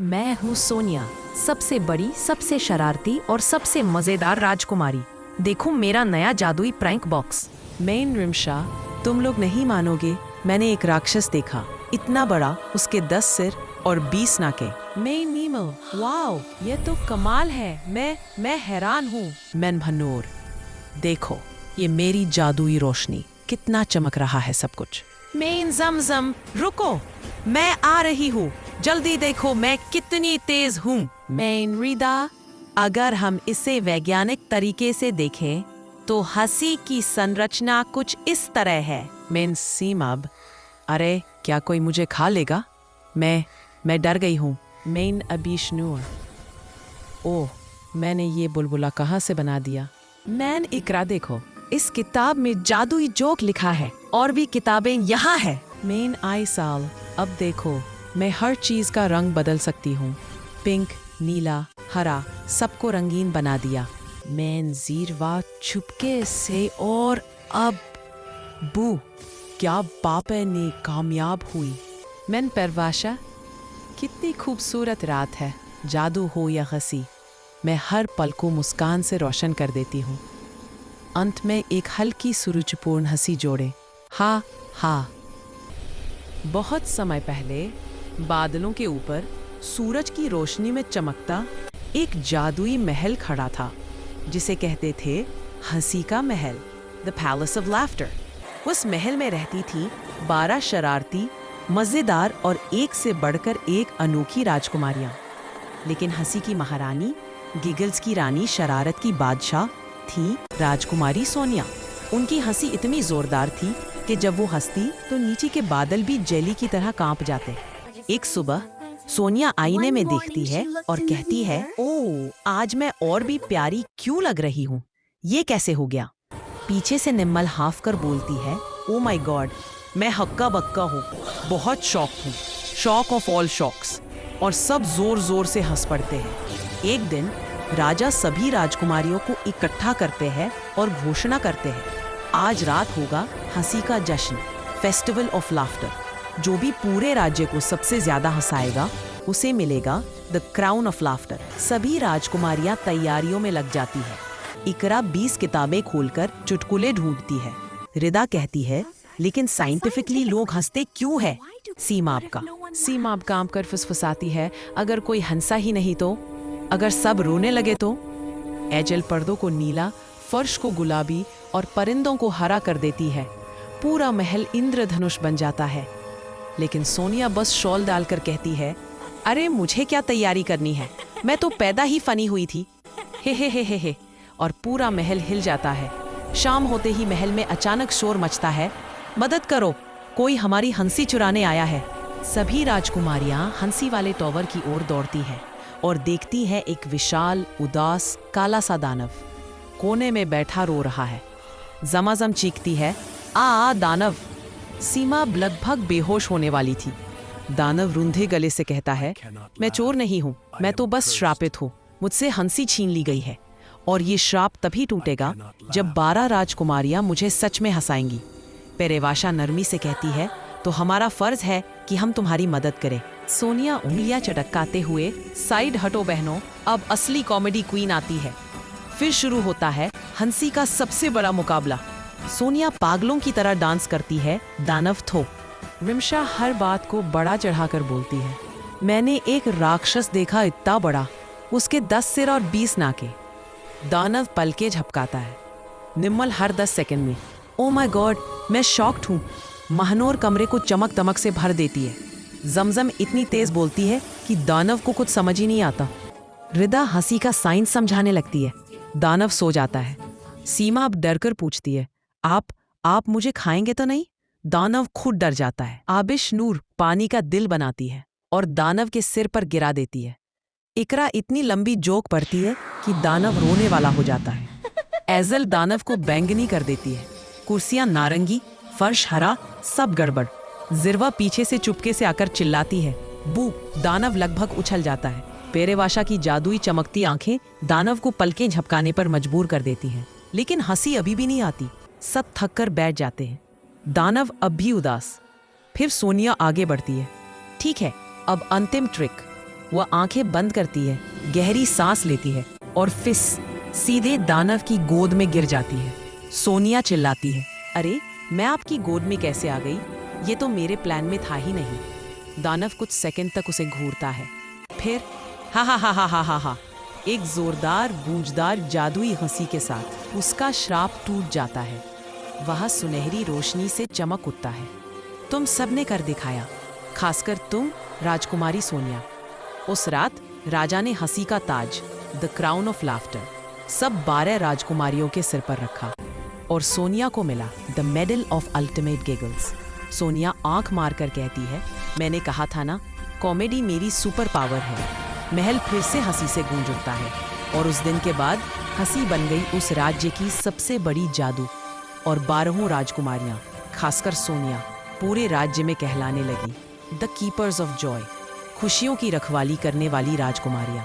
मैं हूँ सोनिया, सबसे बड़ी, सबसे शरारती और सबसे मजेदार राजकुमारी। देखो मेरा नया जादुई प्रैंक बॉक्स। मेन रिमशा, तुम लोग नहीं मानोगे, मैंने एक राक्षस देखा, इतना बड़ा, उसके 10 सिर और 20 नाके। मेन नीमल, वाओ, ये तो कमाल है। मैं हैरान हूँ। मैन भनोर, देखो ये मेरी जादुई रोशनी, कितना चमक रहा है सब कुछ। मेन जमजम, रुको, मैं आ रही हूँ, जल्दी देखो मैं कितनी तेज हूँ। मेन रिदा, अगर हम इसे वैज्ञानिक तरीके से देखें तो हंसी की संरचना कुछ इस तरह है। मेन सीमाब, अरे क्या कोई मुझे खा लेगा? मैं डर गई हूँ। मेन अबीशनूर, ओह, मैंने ये बुलबुला कहाँ से बना दिया? मैन इकरा, देखो इस किताब में जादुई जोक लिखा है और भी किताबें यहाँ है। मेन आई साल, अब देखो मैं हर चीज का रंग बदल सकती हूँ, पिंक, नीला, हरा, सबको रंगीन बना दिया। मैन जीरवा, चुपके से, और अब बू, क्या बापे ने कामयाब हुई। मैन परवाशा, कितनी खूबसूरत रात है, जादू हो या हंसी, मैं हर पल को मुस्कान से रोशन कर देती हूँ। अंत में एक हल्की सुरुचिपूर्ण हंसी जोड़े, हा हा। बहुत समय पहले बादलों के ऊपर सूरज की रोशनी में चमकता एक जादुई महल खड़ा था, जिसे कहते थे हंसी का महल, द पैलेस ऑफ लाफ्टर। उस महल में रहती थी 12 शरारती, मजेदार और एक से बढ़कर एक अनोखी राजकुमारियां। लेकिन हंसी की महारानी, गिगल्स की रानी, शरारत की बादशाह थी राजकुमारी सोनिया। उनकी हंसी इतनी जोरदार थी कि जब वो हंसती तो नीचे के बादल भी जेली की तरह कांप जाते। एक सुबह सोनिया आईने में देखती है और कहती है, ओह, आज मैं और भी प्यारी क्यों लग रही हूँ? ये कैसे हो गया? पीछे से निम्मल हाफ कर बोलती है, ओ माय गॉड, मैं हक्का बक्का हूँ, बहुत शॉक हूँ, शॉक ऑफ ऑल शॉक्स। और सब जोर जोर से हंस पड़ते हैं। एक दिन राजा सभी राजकुमारियों को इकट्ठा करते हैं और घोषणा करते हैं, आज रात होगा हंसी का जश्न, फेस्टिवल ऑफ लाफ्टर। जो भी पूरे राज्य को सबसे ज्यादा हंसाएगा उसे मिलेगा द क्राउन ऑफ लाफ्टर। सभी राजकुमारियां तैयारियों में लग जाती है। इकरा 20 किताबें खोलकर चुटकुले ढूंढती है। रिदा कहती है, लेकिन साइंटिफिकली लोग हंसते क्यों है? सीमाब काम कर फुसफुसाती है, अगर कोई हंसा ही नहीं तो? अगर सब रोने लगे तो? एजल पर्दों को नीला, फर्श को गुलाबी और परिंदों को हरा कर देती है। पूरा महल इंद्रधनुष बन जाता है। लेकिन सोनिया बस शॉल डालकर कहती है, अरे मुझे क्या तैयारी करनी है, मैं तो पैदा ही फनी हुई थी। हे। और पूरा महल हिल जाता है। शाम होते ही महल में अचानक शोर मचता है, मदद करो, कोई हमारी हंसी चुराने आया है। सभी राजकुमारियां हंसी वाले टॉवर की ओर दौड़ती है और देखती है एक विशाल, उदास, काला सा दानव कोने में बैठा रो रहा है। जमाजम चीखती है, आ दानव। सीमा लगभग बेहोश होने वाली थी। दानव रूंधे गले से कहता है, मैं चोर नहीं हूँ, मैं तो बस श्रापित हूँ, मुझसे हंसी छीन ली गई है और ये श्राप तभी टूटेगा जब 12 राजकुमारियां मुझे सच में हंसाएंगी। पेरेवाशा नरमी से कहती है, तो हमारा फर्ज है कि हम तुम्हारी मदद करें। सोनिया उंगलियां चटकाते हुए, साइड हटो बहनों, अब असली कॉमेडी क्वीन आती है। फिर शुरू होता है हंसी का सबसे बड़ा मुकाबला। सोनिया पागलों की तरह डांस करती है, दानव थो। रिमशा हर बात को बड़ा चढ़ाकर बोलती है, मैंने एक राक्षस देखा इतना बड़ा, उसके 10 सिर और 20 नाके। दानव पलके झपकाता है। निम्मल हर 10 सेकंड में, ओ माय गॉड, मैं शॉक्ड हूँ। महानोर कमरे को चमक दमक से भर देती है। जमजम इतनी तेज बोलती है कि दानव को कुछ समझ ही नहीं आता। रिदा हंसी का साइंस समझाने लगती है। दानव सो जाता है। सीमा अब डरकर पूछती है, आप मुझे खाएंगे तो नहीं? दानव खुद डर जाता है। आबिश नूर पानी का दिल बनाती है और दानव के सिर पर गिरा देती है। इकरा इतनी लंबी जोक पड़ती है कि दानव रोने वाला हो जाता है। एजल दानव को बैंगनी कर देती है। कुर्सियां नारंगी, फर्श हरा, सब गड़बड़। जिरवा पीछे से चुपके से आकर चिल्लाती है, बू। दानव लगभग उछल जाता है। पेरेवाशा की जादुई चमकती आंखें दानव को पलकें झपकाने पर मजबूर कर देती हैं। लेकिन हंसी अभी भी नहीं आती। सब थक कर बैठ जाते हैं। दानव अब भी उदास। फिर सोनिया आगे बढ़ती है, ठीक है, अब अंतिम ट्रिक। वह आंखें बंद करती है, गहरी सांस लेती है और फिस सीधे दानव की गोद में गिर जाती है। सोनिया चिल्लाती है, अरे मैं आपकी गोद में कैसे आ गई? ये तो मेरे प्लान में था ही नहीं। दानव कुछ सेकंड तक उसे घूरता है, फिर हा हा हा हा हा हा हा एक जोरदार गूंजदार जादुई हंसी के साथ उसका श्राप टूट जाता है। वह सुनहरी रोशनी से चमक उठता है। तुम सबने कर दिखाया, खासकर तुम राजकुमारी सोनिया। उस रात राजा ने हंसी का ताज, द क्राउन ऑफ लाफ्टर, सब 12 राजकुमारियों के सिर पर रखा और सोनिया को मिला the medal of ultimate giggles. Sonia आंख मारकर कहती है, मैंने कहा था ना, कॉमेडी मेरी सुपर पावर है। महल फिर से हंसी से गूंज उठता है और उस दिन के बाद हंसी बन गई उस राज्य की सबसे बड़ी जादू और 12 राजकुमारियां, खासकर सोनिया, पूरे राज्य में कहलाने लगी द कीपर्स ऑफ जॉय, खुशियों की रखवाली करने वाली राजकुमारियां।